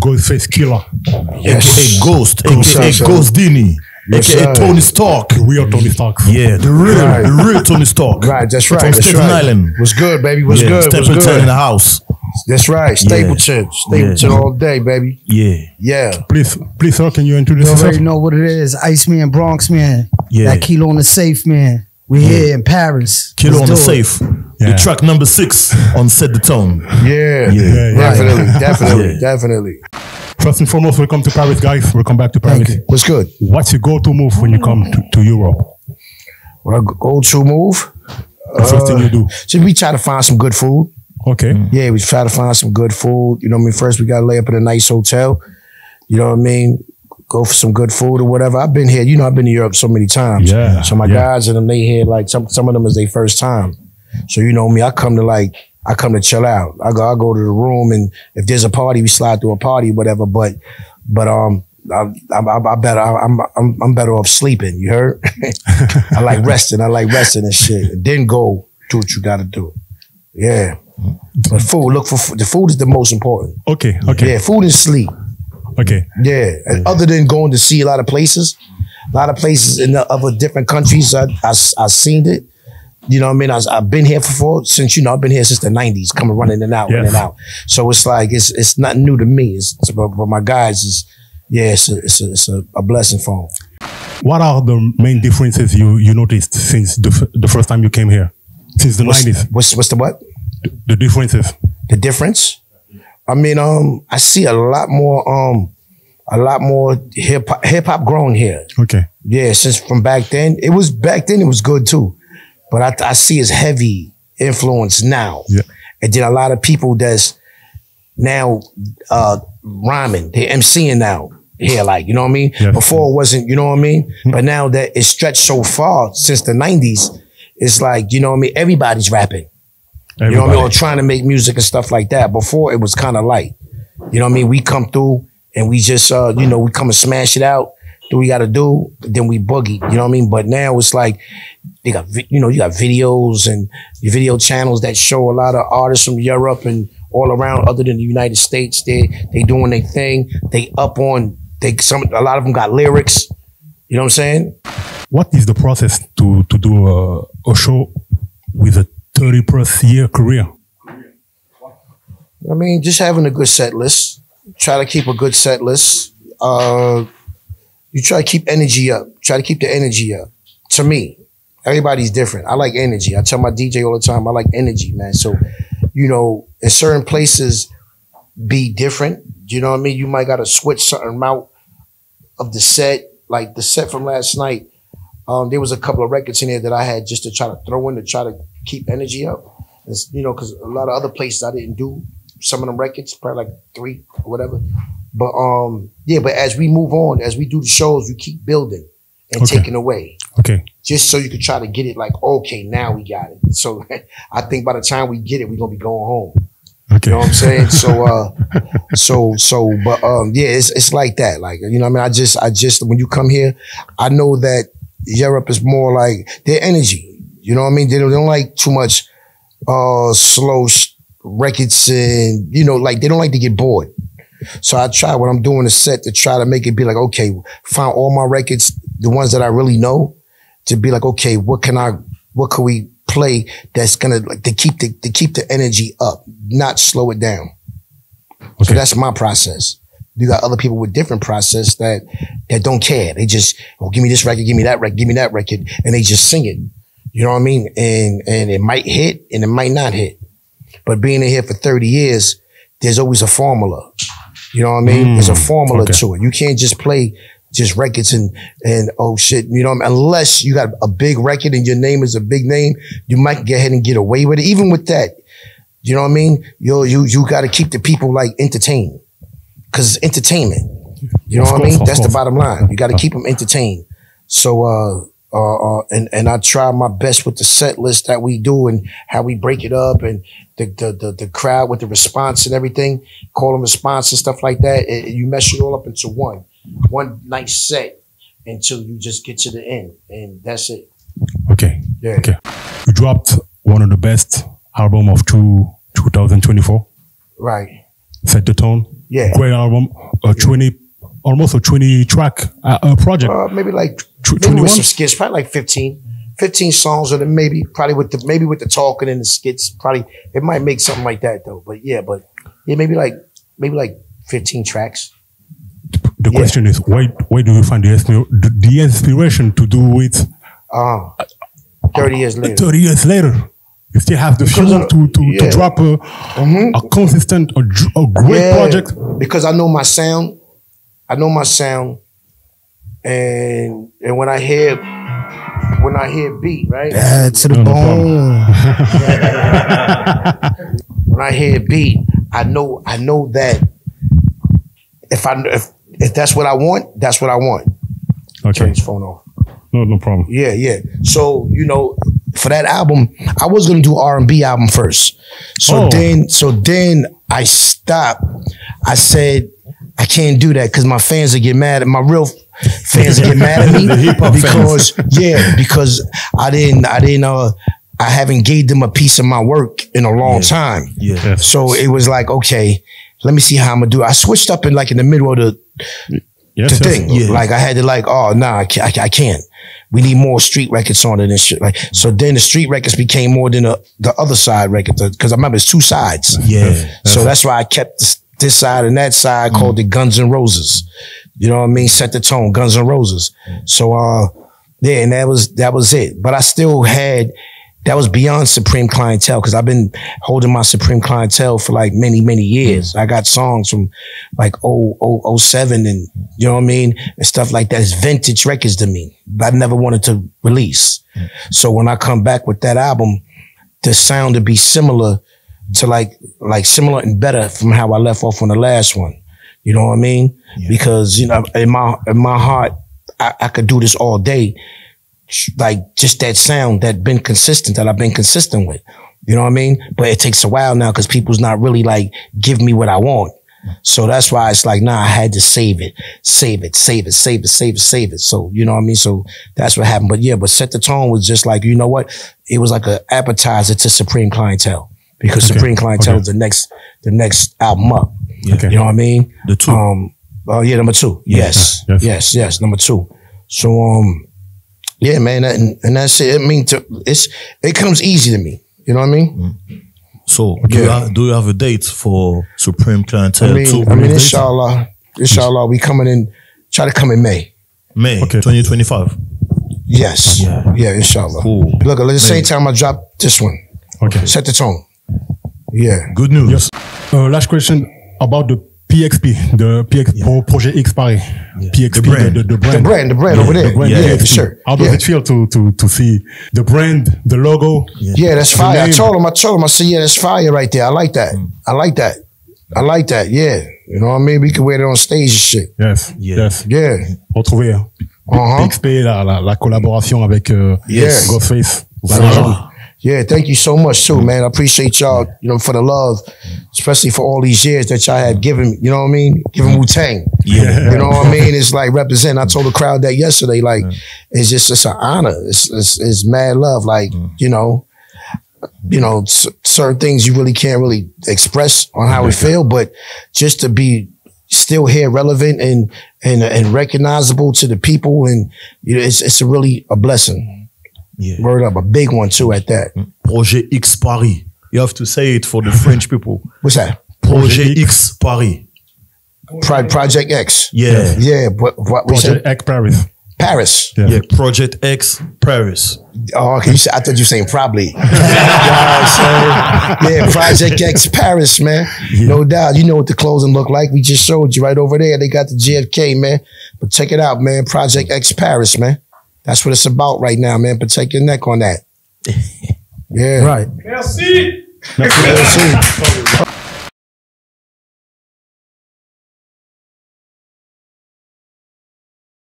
Ghostface Killah, Yes. aka Ghost, Yes, aka sir. Ghost Dini, Yes, aka sir. Tony Stark. the real Tony Stark. Yeah, the real Tony Stark. Right, that's right. From That's Staten right. Island. What's good, baby? What's Yeah, good? What's Stapleton in good? the house. That's right. Stapleton. Stapleton all day, baby. Yeah. Yeah. Please, sir, can you introduce You already yourself? know what it is. Iceman, Bronx man. Yeah. That Kilo on the safe man. We here in Paris. Killer on Let's the do it. safe. Yeah. The track number 6 on Set the Tone. Yeah. Yeah. Definitely. Definitely. Yeah. Definitely. First and foremost, welcome to Paris, guys. Welcome back to Paris. you. What's good? What's your go-to move when you come to Europe? What I go to move? The first thing you do. So we try to find some good food. Okay. Yeah, we try to find some good food. You know what I mean? First, we got to lay up in a nice hotel. You know what I mean? Go for some good food or whatever. I've been here. You know, I've been to Europe so many times. Yeah, So my yeah. guys and them, they here like some of them is their first time. So you know me, I come to chill out. I go to the room, and if there's a party, we slide through a party or whatever. But I'm better off sleeping. You heard? I like resting and shit. Then go do what you got to do. Yeah. But food, look for the food is the most important. Okay. Yeah, food and sleep. Okay. Yeah, and other than going to see a lot of places in the other different countries, I seen it. You know what I mean? I've been here since I've been here since the 90s, coming running in and out, Yes. in and out. So it's like it's nothing new to me. But my guys it's a blessing for them. What are the main differences you noticed since the first time you came here? Since the 90s? What's the what? The differences. The difference? I mean, I see a lot more hip hop growing here. Okay. Yeah, since from back then it was good too, but I see its heavy influence now. Yeah. And then a lot of people that's now rhyming, they MCing now here, like, you know what I mean? Yes. Before it wasn't, you know what I mean? But now that it's stretched so far since the 90s, it's like, you know what I mean? Everybody's rapping. You know what I mean? Or trying to make music and stuff like that. Before it was kind of light. You know what I mean? We come through and we just, we come and smash it out. Do what we got to do. Then we boogie. You know what I mean? But now it's like, you got videos and video channels that show a lot of artists from Europe and all around other than the United States. They doing their thing. A lot of them got lyrics. You know what I'm saying? What is the process to do a show with a 30+ year career? I mean, just having a good set list. Try to keep a good set list. You try to keep energy up. Try to keep the energy up. To me, everybody's different. I like energy. I tell my DJ all the time, I like energy, man. So, in certain places, be different. You know what I mean? You might got to switch something out of the set. Like the set from last night, there was a couple of records in there that I had just to try to throw in to try to keep energy up. It's, because a lot of other places I didn't do some of them records, probably like 3 or whatever. But but as we move on, as we do the shows, we keep building and taking away. Okay. Just so you could try to get it like, okay, now we got it. So I think by the time we get it, we're gonna be going home. Okay. You know what I'm saying? It's like that. Like, you know what I mean? I just when you come here, I know that Europe is more like their energy. You know what I mean? They don't like too much slow records and, like they don't like to get bored. So I try when I'm doing a set to try to make it be like, okay, find all my records, the ones that I really know, to be like, okay, what can we play that's gonna like to keep the energy up, not slow it down. Okay. So that's my process. You got other people with different process that don't care. They just, give me this record, give me that record, and they just sing it. You know what I mean? And it might hit and it might not hit. But being in here for 30 years, there's always a formula. You know what I mean? There's a formula to it. You can't just play just records and oh shit, you know what I mean? Unless you got a big record and your name is a big name, you might get ahead and get away with it. Even with that, you know what I mean? You got to keep the people like entertained, because it's entertainment. You know what I mean? That's the bottom line. You got to keep them entertained. So and I try my best with the set list that we do and how we break it up and the crowd with the response and everything, call them response and stuff like that. You mesh it all up into one nice set until you just get to the end, and that's it. Okay. Yeah. Okay. You dropped one of the best album of 2024. Right. Set the Tone. great album, 20, almost a 20 track project. Maybe like 21 with some skits, probably like 15 songs, or then maybe with the talking and the skits. Probably it might make something like that though. But maybe like 15 tracks. The question is, why do you find the inspiration to do it? 30 years later. 30 years later, you still have the fuel to drop a consistent, a great project. Because I know my sound. And when I hear beat, right? Bad to the bone. When I hear beat, I know that if that's what I want, that's what I want. Okay. Turn his phone off. No problem. Yeah. So, for that album, I was gonna do R&B album first. So then I stopped. I said, I can't do that because my fans will get mad. My real fans will get mad at me because I haven't gave them a piece of my work in a long time. Yeah. So it was like, okay, let me see how I'm gonna do it. I switched up in the middle of the thing. Yeah. Like I had to I can't. We need more street records on it and shit. So then the street records became more than the other side record, because I remember it's two sides. Yeah. So that's why I kept this side and that side, called it Guns N' Roses. You know what I mean? Set the tone, Guns N' Roses. So and that was it. But I still had, that was beyond Supreme Clientele, because I've been holding my Supreme Clientele for many, many years. I got songs from 07 and, you know what I mean? And stuff like that. It's vintage records to me. But I never wanted to release. So when I come back with that album, the sound to be similar to like similar and better from how I left off on the last one. You know what I mean? Yeah. Because, in my heart, I could do this all day. Just that sound that I've been consistent with. You know what I mean? But it takes a while now because people's not really giving me what I want. So that's why it's I had to save it. So, you know what I mean? So that's what happened. But Set the Tone was just you know what? It was like an appetizer to Supreme Clientele, because Supreme Clientele is the next album up. Okay. You know what I mean? The two. Number 2. Yes. Number 2. So, yeah, man, and that's it. It comes easy to me. You know what I mean? So, do you have a date for Supreme Clientele? I mean, inshallah, we coming in. Try to come in May. May 2025. Yes. Yeah, inshallah. Cool. Look, at the same time I drop this one. Okay. Set the Tone. Yeah. Good news. Last question about the PXP, the PX Project X Paris. PXP, the brand. The brand over there. The brand, for sure. How does it feel to see the brand, the logo? Yeah, that's fire. I told him, I said, yeah, that's fire right there. I like that. Yeah. You know what I mean? We can wear it on stage and shit. Yes. Yeah. Retrouver PXP, la collaboration avec Ghostface. Yeah, thank you so much too, man. I appreciate y'all, for the love, especially for all these years that y'all had given, you know what I mean? Giving WU TANG. Yeah. You know what I mean? It's represent. I told the crowd that yesterday, it's an honor. It's mad love. Certain things you really can't really express on how we feel, but just to be still here relevant and recognizable to the people, and it's really a blessing. Yeah. Word up, a big one too at that. Project X Paris. You have to say it for the French people. What's that? Project X Paris. Project X. Yeah. Yeah. What Project X Paris. Paris. Yeah. Project X Paris. Oh, okay. I thought you were saying probably. Project X Paris, man. Yeah. No doubt. You know what the clothing look like. We just showed you right over there. They got the JFK, man. But check it out, man. Project X Paris, man. That's what it's about right now, man. Protect your neck on that. Yeah. Right. Merci. Merci.